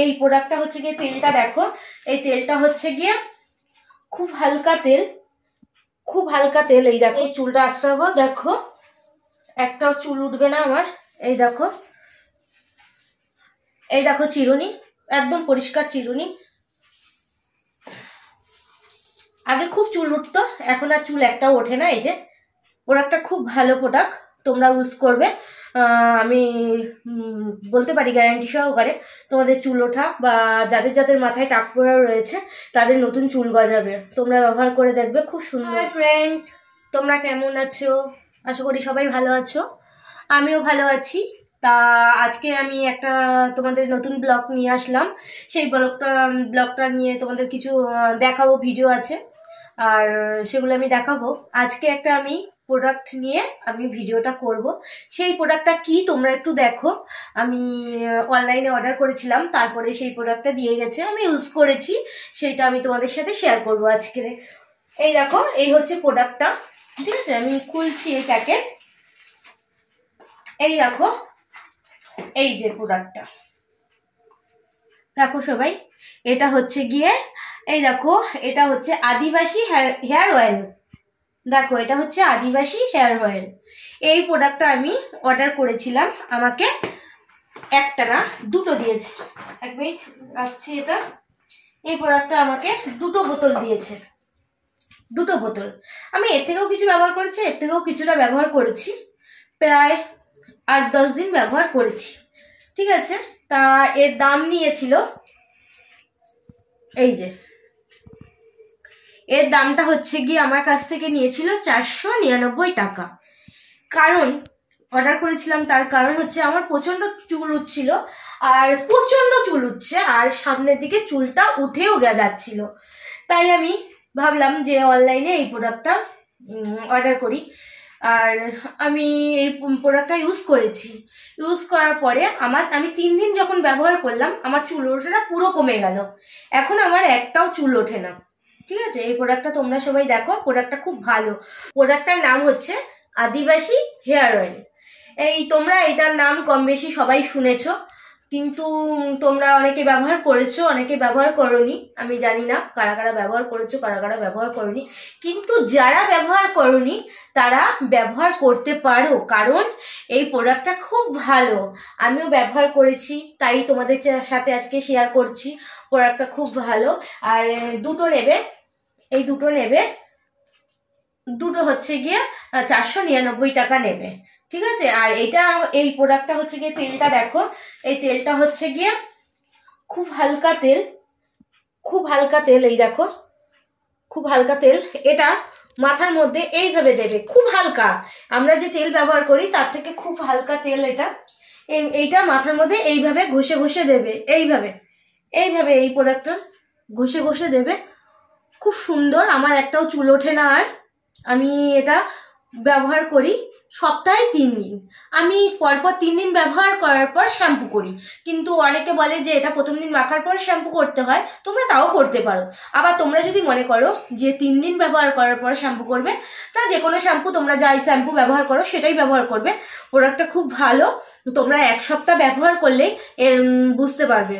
এই প্রোডাক্টটা হচ্ছে গিয়ে তেলটা দেখো, এই তেলটা হচ্ছে গিয়ে খুব হালকা তেল, খুব হালকা তেল। এই দেখো চুলটা আঁচড়াবো, দেখো একটাও চুল উঠবে না আমার। এই দেখো, এই দেখো চিরুনি, একদম পরিষ্কার চিরুনি। আগে খুব চুল উঠতো, এখন আর চুল একটাও ওঠে না। এই যে প্রোডাক্টটা খুব ভালো প্রোডাক্ট, তোমরা ইউজ করবে। আমি বলতে পারি গ্যারান্টি সহকারে তোমাদের চুল ওঠা বা যাদের যাদের মাথায় টাক পড়া রয়েছে তাদের নতুন চুল গজাবে। তোমরা ব্যবহার করে দেখবে, খুব সুন্দর। ফ্রেন্ড, তোমরা কেমন আছো? আশা করি সবাই ভালো আছো, আমিও ভালো আছি। তা আজকে আমি একটা তোমাদের নতুন ব্লগ নিয়ে আসলাম। সেই ব্লগটা নিয়ে তোমাদের কিছু দেখাবো, ভিডিও আছে আর সেগুলো আমি দেখাবো। আজকে একটা আমি প্রোডাক্ট নিয়ে আমি ভিডিওটা করব। সেই প্রোডাক্টটা কি তোমরা একটু দেখো। আমি অনলাইনে অর্ডার করেছিলাম, তারপরে সেই প্রোডাক্টটা দিয়ে গেছে, আমি ইউজ করেছি, সেইটা আমি তোমাদের সাথে শেয়ার করব আজকে। এই দেখো, এই হচ্ছে প্রোডাক্টটা, ঠিক আছে? আমি খুলছি এই প্যাকেট। এই দেখো, এই যে প্রোডাক্টটা দেখো সবাই, এটা হচ্ছে গিয়ে, এই দেখো এটা হচ্ছে আদিবাসী হেয়ার অয়েল। দেখো এটা হচ্ছে আদিবাসী হেয়ার অয়েল। এই প্রোডাক্টটা আমি অর্ডার করেছিলাম, আমাকে একটা না দুটো দিয়েছে। এক মিনিট রাখছি এটা। এই প্রোডাক্টটা আমাকে দুটো বোতল দিয়েছে, দুটো বোতল। আমি এর থেকেও কিছু ব্যবহার করেছি, এর থেকেও কিছুটা ব্যবহার করেছি, প্রায় 8-10 দিন ব্যবহার করেছি, ঠিক আছে? তা এর দাম নিয়েছিল, এই যে এর দামটা হচ্ছে গিয়ে আমার কাছ থেকে নিয়েছিল 499 টাকা। কারণ অর্ডার করেছিলাম, তার কারণ হচ্ছে আমার প্রচন্ড চুল উঠছিল, আর প্রচন্ড চুল উঠছে, আর সামনের দিকে চুলটা উঠেও যাচ্ছিল। তাই আমি ভাবলাম যে অনলাইনে এই প্রোডাক্টটা অর্ডার করি। আর আমি এই প্রোডাক্টটা ইউজ করেছি, ইউজ করার পরে আমি 3 দিন যখন ব্যবহার করলাম, আমার চুল ওঠাটা পুরো কমে গেল। এখন আমার একটাও চুল ওঠে না, ঠিক আছে? এই প্রোডাক্টটা তোমরা সবাই দেখো, প্রোডাক্টটা খুব ভালো। প্রোডাক্টটার নাম হচ্ছে আদিবাসী হেয়ার অয়েল। এই তোমরা এটার নাম কম বেশি সবাই শুনেছো, কিন্তু তোমরা অনেকে ব্যবহার করেছো, অনেকে ব্যবহার করোনি। আমি জানি না কারা কারা ব্যবহার করেছো, কারা কারা ব্যবহার করোনি, কিন্তু যারা ব্যবহার করোনি তারা ব্যবহার করতে পারো, কারণ এই প্রোডাক্টটা খুব ভালো। আমিও ব্যবহার করেছি, তাই তোমাদের সাথে আজকে শেয়ার করছি। প্রোডাক্টটা খুব ভালো। আর দুটো নেবে, এই দুটো নেবে, দুটো হচ্ছে গিয়ে 499 টাকা নেবে, ঠিক আছে? আর এই প্রোডাক্টটা হচ্ছে গিয়ে তেলটা দেখো, এই তেলটা হচ্ছে গিয়ে খুব হালকা তেল, খুব হালকা তেল। এই দেখো খুব হালকা তেল, এটা মাথার মধ্যে এইভাবে দেবে, খুব হালকা। আমরা যে তেল ব্যবহার করি তার থেকে খুব হালকা তেল এটা। এইটা মাথার মধ্যে এইভাবে ঘষে ঘষে দেবে, এইভাবে এইভাবে এই প্রোডাক্টটা ঘষে ঘষে দেবে। খুব সুন্দর, আমার একটাও চুল ওঠে না। আর আমি এটা ব্যবহার করি সপ্তাহে 3 দিন। আমি পরপর 3 দিন ব্যবহার করার পর শ্যাম্পু করি, কিন্তু অনেকে বলে যে এটা প্রথম দিন মাখার পর শ্যাম্পু করতে হয়, তোমরা তাও করতে পারো। আবার তোমরা যদি মনে করো যে 3 দিন ব্যবহার করার পর শ্যাম্পু করবে, তা যে কোনো শ্যাম্পু, তোমরা যাই শ্যাম্পু ব্যবহার করো সেটাই ব্যবহার করবে। প্রোডাক্টটা খুব ভালো, তোমরা 1 সপ্তাহ ব্যবহার করলেই বুঝতে পারবে।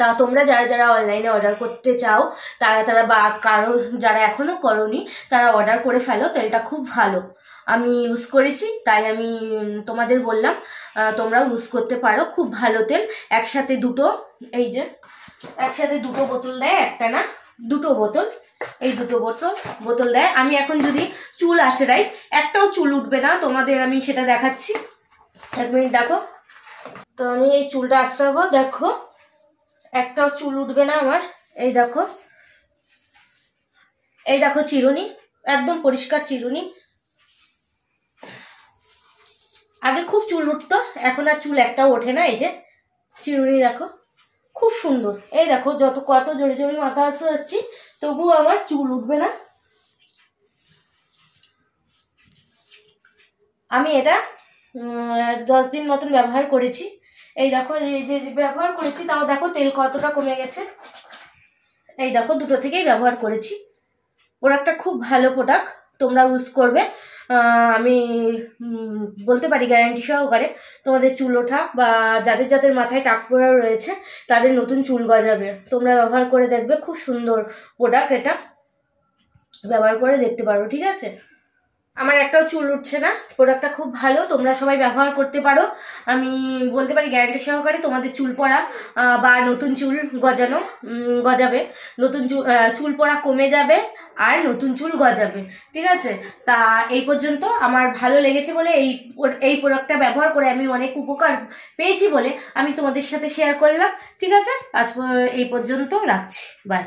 তা তোমরা যারা যারা অনলাইনে অর্ডার করতে চাও, তারা বা কারো যারা এখনো করোনি তারা অর্ডার করে ফেলো। তেলটা খুব ভালো, আমি ইউজ করেছি, তাই আমি তোমাদের বললাম তোমরাও ইউজ করতে পারো। খুব ভালো তেল। একসাথে দুটো, এই যে একসাথে দুটো বোতল দেয়, একটা না দুটো বোতল, এই দুটো বোতল দেয়। আমি এখন যদি চুল আঁচড়াই একটাও চুল উঠবে না, তোমাদের আমি সেটা দেখাচ্ছি। 1 মিনিট দেখো। তো আমি এই চুলটা আঁচড়াবো, দেখো একটাও চুল উঠবে না আমার। এই দেখো, এই দেখো চিরুনি, একদম পরিষ্কার চিরুনি। আগে খুব চুল উঠতো, এখন আর চুল একটাও ওঠে না। এই যে চিরুনি দেখো, খুব সুন্দর। এই দেখো কত জোরে জোরে মাথা আসছি, তবুও আমার চুল উঠবে না। আমি এটা 10 দিন মতন ব্যবহার করেছি। এই দেখো, এই যে ব্যবহার করেছি, তাও দেখো তেল কতটা কমে গেছে। এই দেখো দুটো থেকেই ব্যবহার করেছি। প্রোডাক্টটা খুব ভালো প্রোডাক্ট, তোমরা ইউজ করবে। আমি বলতে পারি গ্যারান্টি সহকারে তোমাদের চুল ওঠা বা যাদের যাদের মাথায় টাক পড়া রয়েছে তাদের নতুন চুল গজাবে। তোমরা ব্যবহার করে দেখবে, খুব সুন্দর প্রোডাক্ট এটা, ব্যবহার করে দেখতে পারো, ঠিক আছে? আমার একটাও চুল উঠছে না, প্রোডাক্টটা খুব ভালো, তোমরা সবাই ব্যবহার করতে পারো। আমি বলতে পারি গ্যারান্টি সহকারে তোমাদের চুল পড়া বা নতুন চুল গজাবে, নতুন চুল পড়া কমে যাবে আর নতুন চুল গজাবে, ঠিক আছে? তা এই পর্যন্ত আমার ভালো লেগেছে বলে এই প্রোডাক্টটা ব্যবহার করে আমি অনেক উপকার পেয়েছি বলে আমি তোমাদের সাথে শেয়ার করলাম, ঠিক আছে? আজ এই পর্যন্ত রাখছি, বাই।